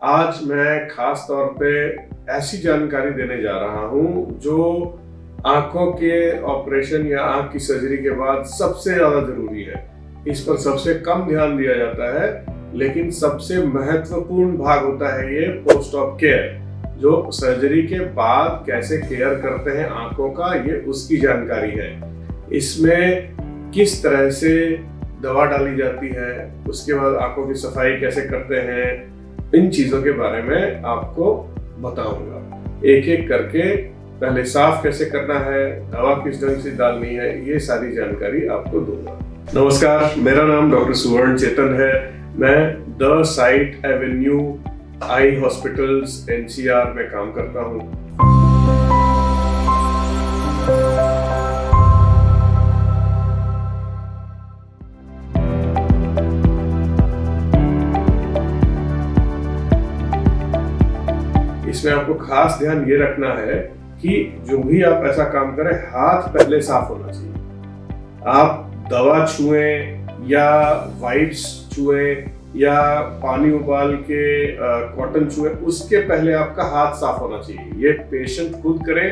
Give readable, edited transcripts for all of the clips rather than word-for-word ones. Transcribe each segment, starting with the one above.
आज मैं खास तौर पे ऐसी जानकारी देने जा रहा हूँ जो आंखों के ऑपरेशन या आंख की सर्जरी के बाद सबसे ज्यादा जरूरी है। इस पर सबसे कम ध्यान दिया जाता है, लेकिन सबसे महत्वपूर्ण भाग होता है ये पोस्ट ऑप केयर, जो सर्जरी के बाद कैसे केयर करते हैं आंखों का, ये उसकी जानकारी है। इसमें किस तरह से दवा डाली जाती है, उसके बाद आंखों की सफाई कैसे करते हैं, इन चीजों के बारे में आपको बताऊंगा। एक एक करके पहले साफ कैसे करना है, दवा किस ढंग से डालनी है, ये सारी जानकारी आपको दूंगा। नमस्कार, मेरा नाम डॉक्टर सुवर्ण चेतन है। मैं the site Avenue I hospitals NCR में काम करता हूँ। इसमें आपको खास ध्यान ये रखना है कि जो भी आप ऐसा काम करें, हाथ पहले साफ होना चाहिए। आप दवा छुएं या वाइप्स छुएं या पानी उबाल के कॉटन छुएं, उसके पहले आपका हाथ साफ होना चाहिए। ये पेशेंट खुद करे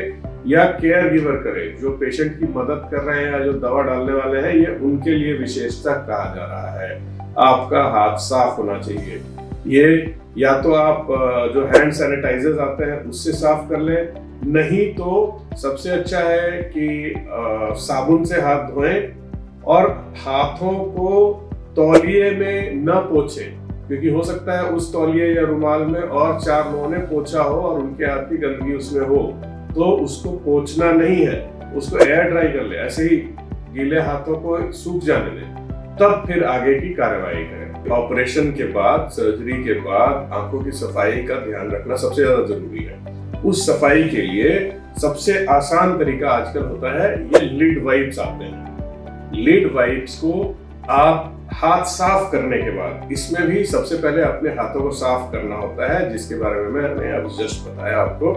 या केयर गिवर करे, जो पेशेंट की मदद कर रहे हैं या जो दवा डालने वाले हैं, ये उनके लिए विशेषता कहा जा रहा है। आपका हाथ साफ होना चाहिए। ये या तो आप जो हैंड सैनिटाइजर्स आते हैं उससे साफ कर लें, नहीं तो सबसे अच्छा है कि साबुन से हाथ धोएं और हाथों को तौलिए में न पोंछें, क्योंकि हो सकता है उस तौलिए या रुमाल में और 4 लोगों ने पोंछा हो और उनके हाथ की गंदगी उसमें हो, तो उसको पोंछना नहीं है, उसको एयर ड्राई कर ले, ऐसे ही गीले हाथों को सूख जाने दें, तब फिर आगे की कार्रवाई करें। ऑपरेशन के बाद, सर्जरी के बाद आंखों की सफाई का ध्यान रखना सबसे ज्यादा जरूरी है। उस सफाई के लिए सबसे आसान तरीका आजकल होता है, ये लिड वाइप्स आते हैं। लिड वाइप्स को आप हाथ साफ करने के बाद, इसमें भी सबसे पहले अपने हाथों को साफ करना होता है, जिसके बारे में मैंने अब जस्ट बताया आपको।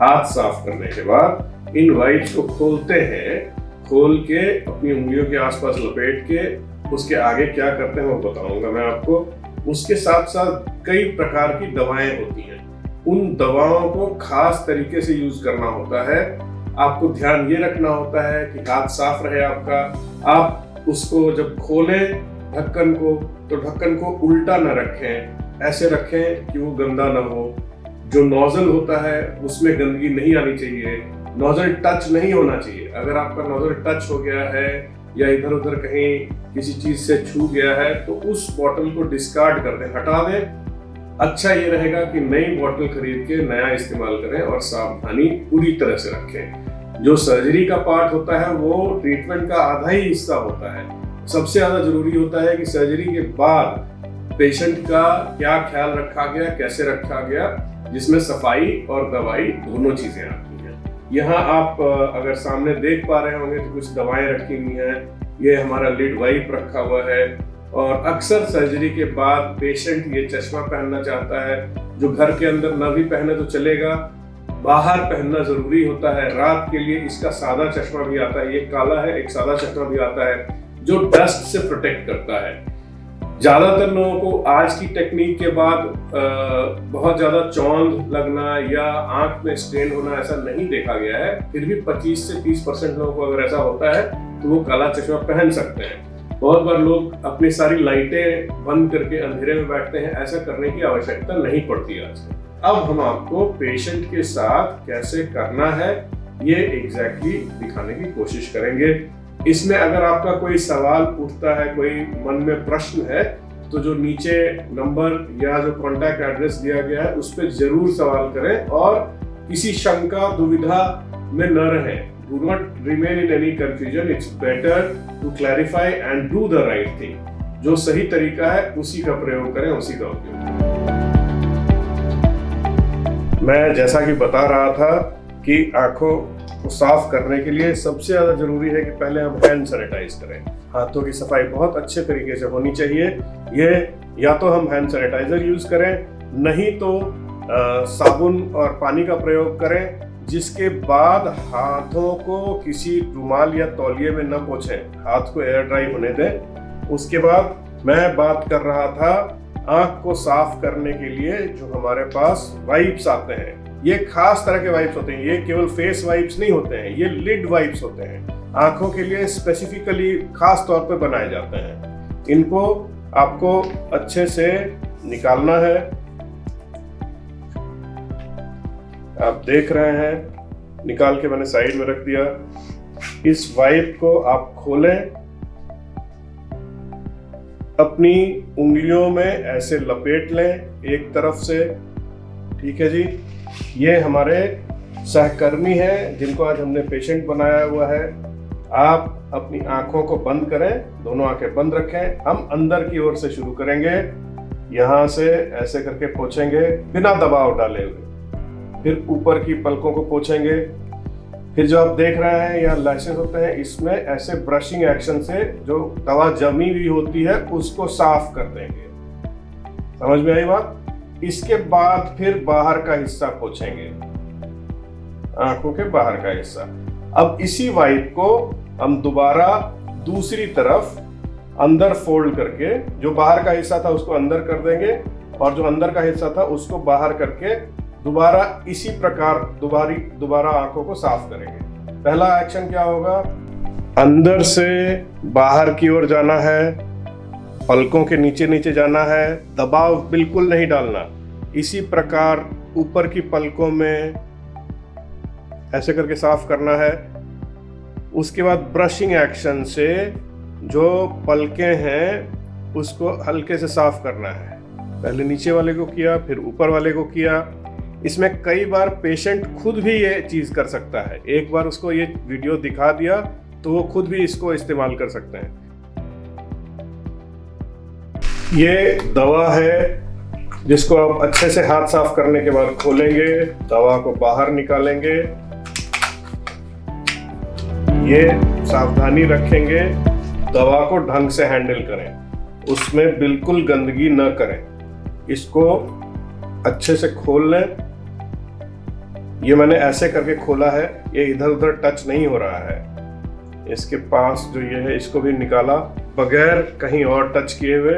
हाथ साफ करने के बाद इन वाइप्स को खोलते हैं, खोल के अपनी उंगलियों के आसपास लपेट के उसके आगे क्या करते हैं वो बताऊंगा मैं आपको। उसके साथ साथ कई प्रकार की दवाएं होती हैं, उन दवाओं को खास तरीके से यूज करना होता है। आपको ध्यान ये रखना होता है कि हाथ साफ रहे आपका। आप उसको जब खोलें ढक्कन को, तो ढक्कन को उल्टा न रखें, ऐसे रखें कि वो गंदा ना हो। जो नोजल होता है उसमें गंदगी नहीं आनी चाहिए, नोजल टच नहीं होना चाहिए। अगर आपका नोजल टच हो गया है या इधर उधर कहीं किसी चीज से छू गया है, तो उस बॉटल को डिस्कार्ड कर दें, हटा दें। अच्छा ये रहेगा कि नई बॉटल खरीद के नया इस्तेमाल करें और सावधानी पूरी तरह से रखें। जो सर्जरी का पार्ट होता है वो ट्रीटमेंट का आधा ही हिस्सा होता है। सबसे ज्यादा जरूरी होता है कि सर्जरी के बाद पेशेंट का क्या ख्याल रखा गया, कैसे रखा गया, जिसमें सफाई और दवाई दोनों चीजें आती हैं। यहाँ आप अगर सामने देख पा रहे होंगे तो कुछ दवाएं रखी हुई हैं। ये हमारा लिड वाइप रखा हुआ है, और अक्सर सर्जरी के बाद पेशेंट ये चश्मा पहनना चाहता है, जो घर के अंदर न भी पहने तो चलेगा, बाहर पहनना जरूरी होता है। रात के लिए इसका सादा चश्मा भी आता है, ये काला है, एक सादा चश्मा भी आता है जो डस्ट से प्रोटेक्ट करता है। ज्यादातर लोगों को आज की टेक्निक के बाद बहुत ज्यादा चौंध लगना या आंख में स्ट्रेन होना ऐसा नहीं देखा गया है। फिर भी 25 से 30% लोगों को अगर ऐसा होता है तो वो काला चश्मा पहन सकते हैं। बहुत बार लोग अपनी सारी लाइटें बंद करके अंधेरे में बैठते हैं, ऐसा करने की आवश्यकता नहीं पड़ती आजकल। अब हम आपको पेशेंट के साथ कैसे करना है ये एग्जैक्टली दिखाने की कोशिश करेंगे। इसमें अगर आपका कोई सवाल उठता है, कोई मन में प्रश्न है, तो जो नीचे नंबर या जो कॉन्टैक्ट एड्रेस दिया गया है उस पर जरूर सवाल करें और किसी शंका दुविधा में न रहें। Do not remain in any confusion. It's better to clarify and do the right thing. जो सही तरीका है उसी का प्रयोग करें, उसी का उपयोग करें। मैं जैसा कि बता रहा था कि आंखों को साफ करने के लिए सबसे ज्यादा जरूरी है कि पहले हम हैंड सैनिटाइज करें। हाथों की सफाई बहुत अच्छे तरीके से होनी चाहिए। ये या तो हम हैंड सैनिटाइजर यूज करें, नहीं तो साबुन और पानी का प्रयोग करें, जिसके बाद हाथों को किसी रुमाल या तौलिए में न पोंछें, हाथ को एयर ड्राई होने दें। उसके बाद मैं बात कर रहा था आंख को साफ करने के लिए जो हमारे पास वाइप्स आते हैं, ये खास तरह के वाइप्स होते हैं। ये केवल फेस वाइप्स नहीं होते हैं, ये लिड वाइप्स होते हैं। आंखों के लिए स्पेसिफिकली खास तौर पे बनाए जाते हैं। इनको आपको अच्छे से निकालना है। आप देख रहे हैं, निकाल के मैंने साइड में रख दिया। इस वाइप को आप खोलें, अपनी उंगलियों में ऐसे लपेट लें एक तरफ से। ठीक है जी। ये हमारे सहकर्मी हैं जिनको आज हमने पेशेंट बनाया हुआ है। आप अपनी आंखों को बंद करें, दोनों आंखें बंद रखें। हम अंदर की ओर से शुरू करेंगे, यहां से ऐसे करके पोंछेंगे बिना दबाव डाले हुए। फिर ऊपर की पलकों को पोंछेंगे। फिर जो आप देख रहे हैं यहाँ लैशेस होते हैं, इसमें ऐसे ब्रशिंग एक्शन से जो दवा जमी हुई होती है उसको साफ कर देंगे। समझ में आई बात? इसके बाद फिर बाहर का हिस्सा पोंछेंगे, आंखों के बाहर का हिस्सा। अब इसी वाइप को हम दोबारा दूसरी तरफ अंदर फोल्ड करके, जो बाहर का हिस्सा था उसको अंदर कर देंगे और जो अंदर का हिस्सा था उसको बाहर करके दोबारा इसी प्रकार दोबारा आंखों को साफ करेंगे। पहला एक्शन क्या होगा? अंदर से बाहर की ओर जाना है, पलकों के नीचे नीचे जाना है, दबाव बिल्कुल नहीं डालना। इसी प्रकार ऊपर की पलकों में ऐसे करके साफ करना है। उसके बाद ब्रशिंग एक्शन से जो पलकें हैं उसको हल्के से साफ करना है। पहले नीचे वाले को किया, फिर ऊपर वाले को किया। इसमें कई बार पेशेंट खुद भी ये चीज़ कर सकता है। एक बार उसको ये वीडियो दिखा दिया तो वो खुद भी इसको इस्तेमाल कर सकते हैं। ये दवा है जिसको आप अच्छे से हाथ साफ करने के बाद खोलेंगे, दवा को बाहर निकालेंगे। ये सावधानी रखेंगे, दवा को ढंग से हैंडल करें, उसमें बिल्कुल गंदगी न करें। इसको अच्छे से खोल लें। ये मैंने ऐसे करके खोला है, ये इधर उधर टच नहीं हो रहा है। इसके पास जो ये है इसको भी निकाला बगैर कहीं और टच किए हुए।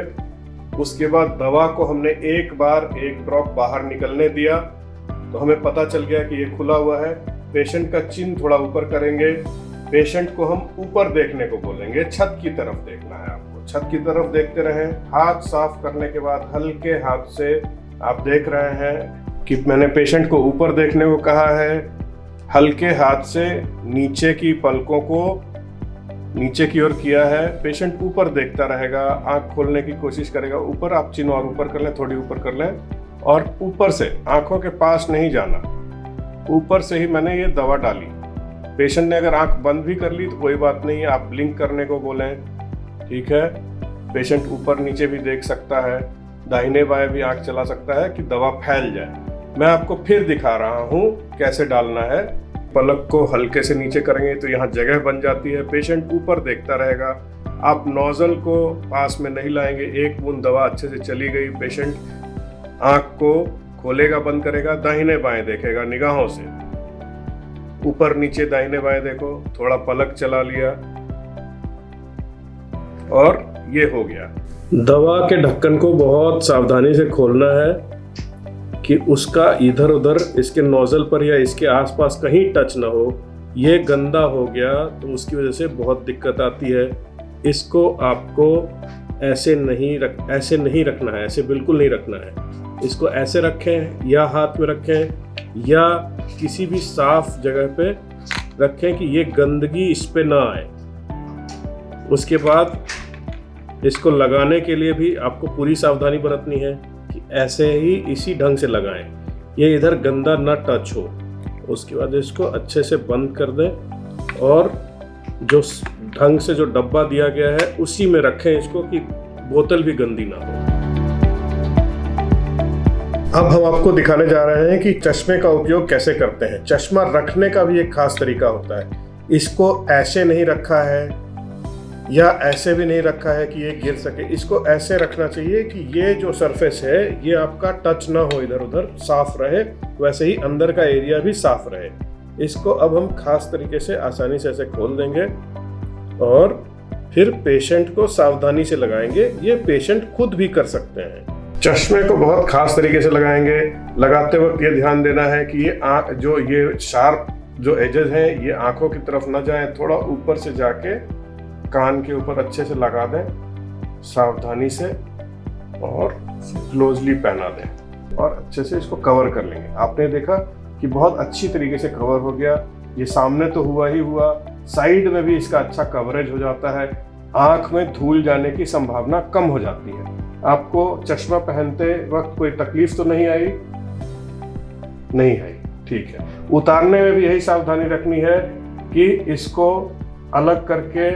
उसके बाद दवा को हमने एक बार एक ड्रॉप बाहर निकलने दिया तो हमें पता चल गया कि ये खुला हुआ है। पेशेंट का चिन थोड़ा ऊपर करेंगे। पेशेंट को हम ऊपर देखने को बोलेंगे, छत की तरफ देखना है आपको। छत की तरफ देखते रहें। हाथ साफ करने के बाद हल्के हाथ से आप देख रहे हैं कि मैंने पेशेंट को ऊपर देखने को कहा है। हल्के हाथ से नीचे की पलकों को नीचे की ओर किया है। पेशेंट ऊपर देखता रहेगा, आंख खोलने की कोशिश करेगा। ऊपर आप चिन और ऊपर कर लें, थोड़ी ऊपर कर लें और ऊपर से, आंखों के पास नहीं जाना, ऊपर से ही मैंने ये दवा डाली। पेशेंट ने अगर आंख बंद भी कर ली तो कोई बात नहीं, आप ब्लिंक करने को बोलें। ठीक है। पेशेंट ऊपर नीचे भी देख सकता है, दाहिने बाएं भी आंख चला सकता है कि दवा फैल जाए। मैं आपको फिर दिखा रहा हूँ कैसे डालना है। पलक को हल्के से नीचे करेंगे तो यहाँ जगह बन जाती है। पेशेंट ऊपर देखता रहेगा। आप नोजल को पास में नहीं लाएंगे। एक बूंद दवा अच्छे से चली गई, पेशेंट आंख को खोलेगा, बंद करेगा, दाहिने बाएं देखेगा निगाहों से। ऊपर नीचे दाहिने बाएं देखो, थोड़ा पलक चला लिया और ये हो गया। दवा के ढक्कन को बहुत सावधानी से खोलना है कि उसका इधर उधर इसके नोजल पर या इसके आसपास कहीं टच ना हो। ये गंदा हो गया तो उसकी वजह से बहुत दिक्कत आती है। इसको आपको ऐसे नहीं रखना है, ऐसे बिल्कुल नहीं रखना है। इसको ऐसे रखें या हाथ में रखें या किसी भी साफ जगह पे रखें कि ये गंदगी इस पे ना आए। उसके बाद इसको लगाने के लिए भी आपको पूरी सावधानी बरतनी है कि ऐसे ही इसी ढंग से लगाएं, ये इधर गंदा ना टच हो। उसके बाद इसको अच्छे से बंद कर दें और जो ढंग से जो डब्बा दिया गया है उसी में रखें इसको कि बोतल भी गंदी ना हो। अब हम आपको दिखाने जा रहे हैं कि चश्मे का उपयोग कैसे करते हैं। चश्मा रखने का भी एक खास तरीका होता है। इसको ऐसे नहीं रखा है या ऐसे भी नहीं रखा है कि ये गिर सके। इसको ऐसे रखना चाहिए कि ये जो सरफेस है ये आपका टच ना हो, इधर उधर साफ रहे, वैसे ही अंदर का एरिया भी साफ रहे। इसको अब हम खास तरीके से आसानी से ऐसे खोल देंगे और फिर पेशेंट को सावधानी से लगाएंगे। ये पेशेंट खुद भी कर सकते हैं। चश्मे को बहुत खास तरीके से लगाएंगे। लगाते वक्त ये ध्यान देना है कि ये शार्प जो एजेस हैं ये आंखों की तरफ ना जाएं, थोड़ा ऊपर से जाके कान के ऊपर अच्छे से लगा दें सावधानी से और क्लोजली पहना दें और अच्छे से इसको कवर कर लेंगे। आपने देखा कि बहुत अच्छी तरीके से कवर हो गया। ये सामने तो हुआ ही हुआ, साइड में भी इसका अच्छा कवरेज हो जाता है। आंख में धूल जाने की संभावना कम हो जाती है। आपको चश्मा पहनते वक्त कोई तकलीफ तो नहीं आई? नहीं आई, ठीक है। उतारने में भी यही सावधानी रखनी है कि इसको अलग करके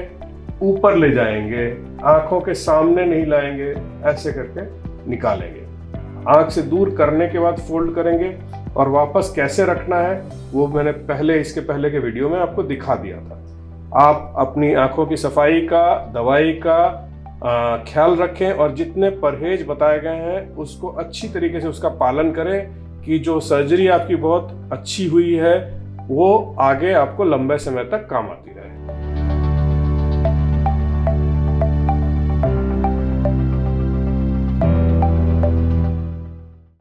ऊपर ले जाएंगे, आंखों के सामने नहीं लाएंगे, ऐसे करके निकालेंगे। आंख से दूर करने के बाद फोल्ड करेंगे और वापस कैसे रखना है वो मैंने इसके पहले के वीडियो में आपको दिखा दिया था। आप अपनी आंखों की सफाई का, दवाई का ख्याल रखें और जितने परहेज बताए गए हैं उसको अच्छी तरीके से उसका पालन करें कि जो सर्जरी आपकी बहुत अच्छी हुई है वो आगे आपको लंबे समय तक काम आती रहे।